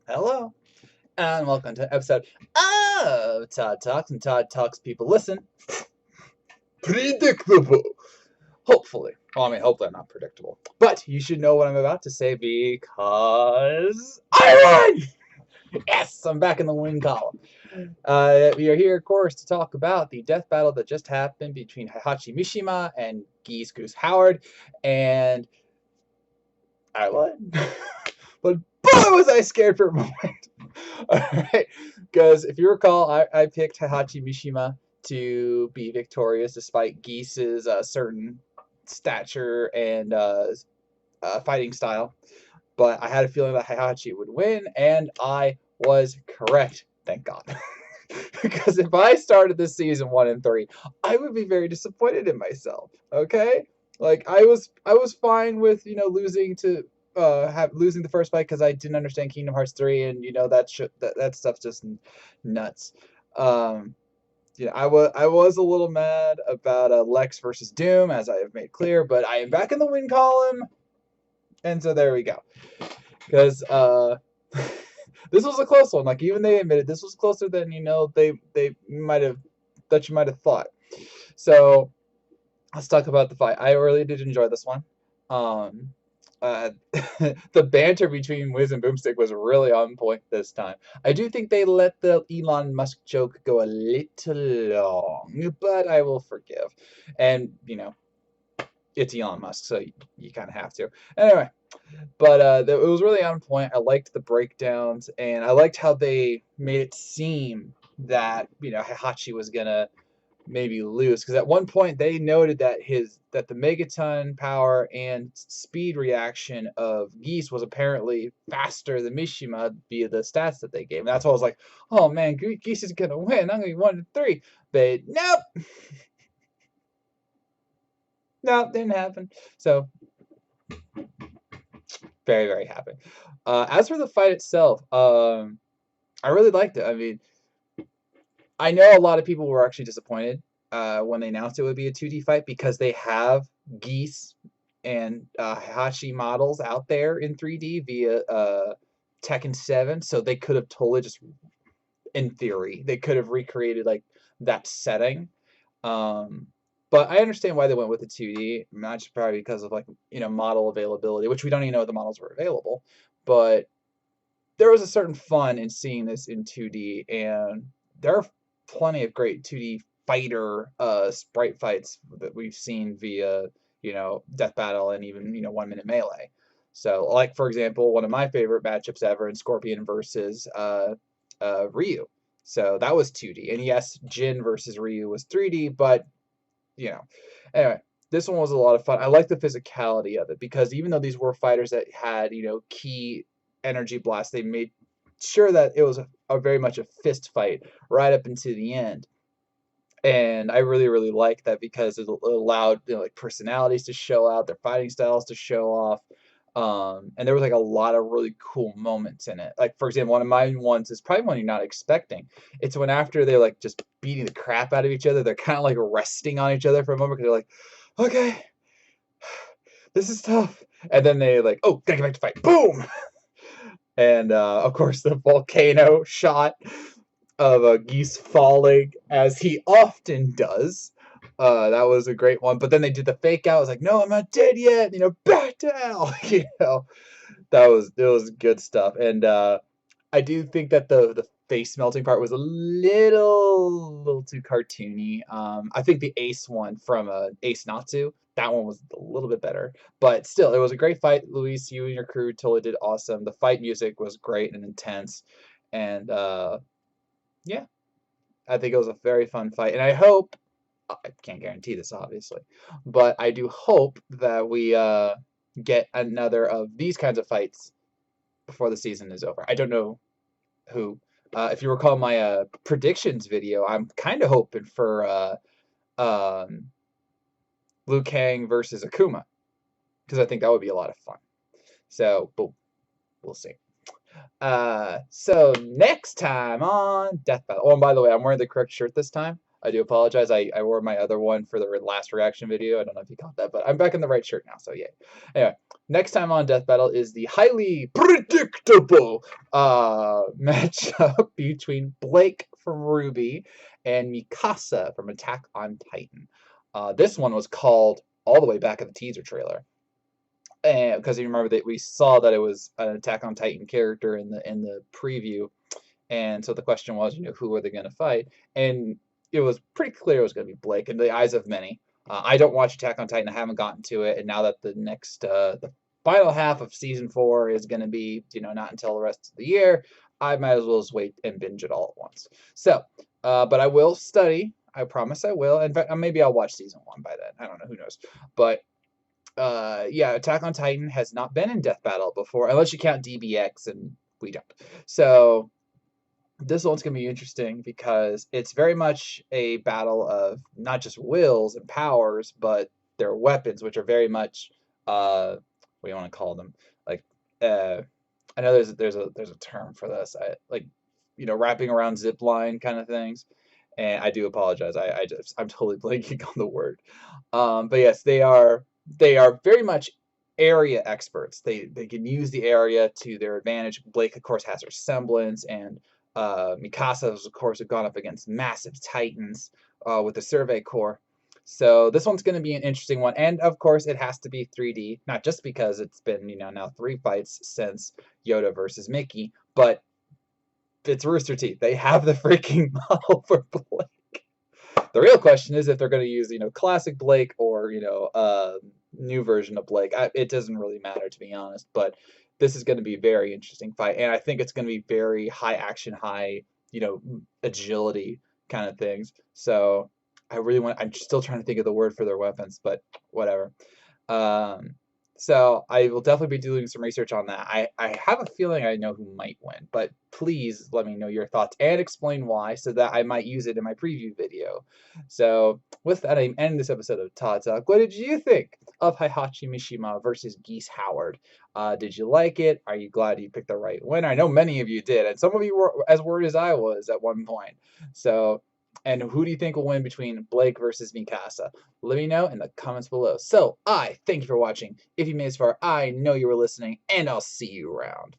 Hello, and welcome to episode of Todd Talks, and Todd Talks people listen. Predictable. Hopefully. Well, I mean, hopefully I'm not predictable. But you should know what I'm about to say because I won! Yes, I'm back in the win column. We are here, of course, to talk about the death battle that just happened between Heihachi Mishima and Geese Goose Howard, and I won. But boy, was I scared for a moment. Alright, because if you recall, I picked Heihachi Mishima to be victorious despite Geese's certain stature and fighting style. But I had a feeling that Heihachi would win, and I was correct. Thank God. Because if I started this season 1-3, I would be very disappointed in myself. Okay, like I was fine with losing to losing the first fight because I didn't understand Kingdom Hearts 3, and that stuff's just nuts. Um, I was a little mad about Lex versus Doom, as I have made clear, but I am back in the win column, and so there we go. Because this was a close one. Like even they admitted this was closer than they might have that you might have thought. So let's talk about the fight. I really did enjoy this one. Um, the banter between Wiz and Boomstick was really on point this time. I do think they let the Elon Musk joke go a little long, but I will forgive. And it's Elon Musk, so you kind of have to. Anyway, but it was really on point. I liked the breakdowns, and I liked how they made it seem that Heihachi was gonna maybe lose, because at one point they noted that the megaton power and speed reaction of Geese was apparently faster than Mishima via the stats that they gave. And that's why I was like, oh man, Geese is gonna win. I'm gonna be 1-3. But nope, nope, didn't happen. So very, very happy. As for the fight itself, I really liked it. I mean, I know a lot of people were actually disappointed when they announced it would be a 2D fight because they have Geese and Hachi models out there in 3D via Tekken 7, so they could have totally just, in theory, they could have recreated like that setting. Um, but I understand why they went with the 2D, not just probably because of like model availability, which we don't even know if the models were available, but there was a certain fun in seeing this in 2D, and there are plenty of great 2D fighter sprite fights that we've seen via Death Battle and even 1 Minute Melee. So, like for example, one of my favorite matchups ever in Scorpion versus Ryu. So that was 2D, and yes, Jin versus Ryu was 3D, but you know, anyway. This one was a lot of fun. I like the physicality of it because even though these were fighters that had, key energy blasts, they made sure that it was a very much a fist fight right up into the end. And I really, really like that because it allowed like personalities to show out, their fighting styles to show off. And there was like a lot of really cool moments in it. Like for example, one of my ones is probably one you're not expecting. It's when after they're like just beating the crap out of each other, they're kind of like resting on each other for a moment because they're like, okay, this is tough. And then they like, oh, gotta get back to fight. Boom! And of course, the volcano shot of a Geese falling, as he often does. That was a great one. But then they did the fake out. I was like, no, I'm not dead yet. Back down. It was good stuff. And I do think that the face melting part was a little too cartoony. I think the Ace one from Ace Natsu, that one was a little bit better. But still, it was a great fight. Luis, you and your crew totally did awesome. The fight music was great and intense. And yeah, I think it was a very fun fight. And I can't guarantee this obviously, but I do hope that we get another of these kinds of fights before the season is over. I don't know who. If you recall my predictions video, I'm kind of hoping for um, Liu Kang versus Akuma because I think that would be a lot of fun. So, but we'll see. So next time on Death Battle. Oh, and by the way, I'm wearing the correct shirt this time. I do apologize. I wore my other one for the last reaction video. I don't know if you caught that, but I'm back in the right shirt now, so yay. Anyway, next time on Death Battle is the highly predictable matchup between Blake from Ruby and Mikasa from Attack on Titan. This one was called all the way back in the teaser trailer. And because you remember that we saw that it was an Attack on Titan character in the preview, and so the question was, who are they going to fight? And it was pretty clear it was going to be Blake in the eyes of many. I don't watch Attack on Titan. I haven't gotten to it, and now that the final half of season 4 is going to be, not until the rest of the year, I might as well just wait and binge it all at once. So, but I will study. I promise I will. In fact, maybe I'll watch season 1 by then. I don't know. Who knows? But yeah, Attack on Titan has not been in Death Battle before, unless you count DBX, and we don't. So this one's going to be interesting because it's very much a battle of not just wills and powers, but their weapons, which are very much what do you want to call them? Like I know there's a term for this. Like wrapping around zip line kind of things. And I do apologize. I'm totally blanking on the word. But yes, they are very much area experts. They can use the area to their advantage. Blake, of course, has her semblance, and Mikasa, of course, have gone up against massive titans with the Survey Corps. So this one's going to be an interesting one, and of course, it has to be 3D. Not just because it's been now 3 fights since Yoda versus Mickey, but it's Rooster Teeth. They have the freaking model for Blake. The real question is if they're going to use classic Blake or new version of Blake. It doesn't really matter, to be honest, but this is going to be a very interesting fight, and I think it's going to be very high action, high agility kind of things. So I'm still trying to think of the word for their weapons, but whatever. So I will definitely be doing some research on that. I have a feeling I know who might win, but please let me know your thoughts and explain why, so that I might use it in my preview video. So with that, I'm ending this episode of Todd Talk. What did you think of Heihachi Mishima versus Geese Howard? Did you like it? Are you glad you picked the right winner? I know many of you did, and some of you were as worried as I was at one point. So, and who do you think will win between Blake versus Mikasa? Let me know in the comments below. So, I thank you for watching. If you made this far, I know you were listening, and I'll see you around.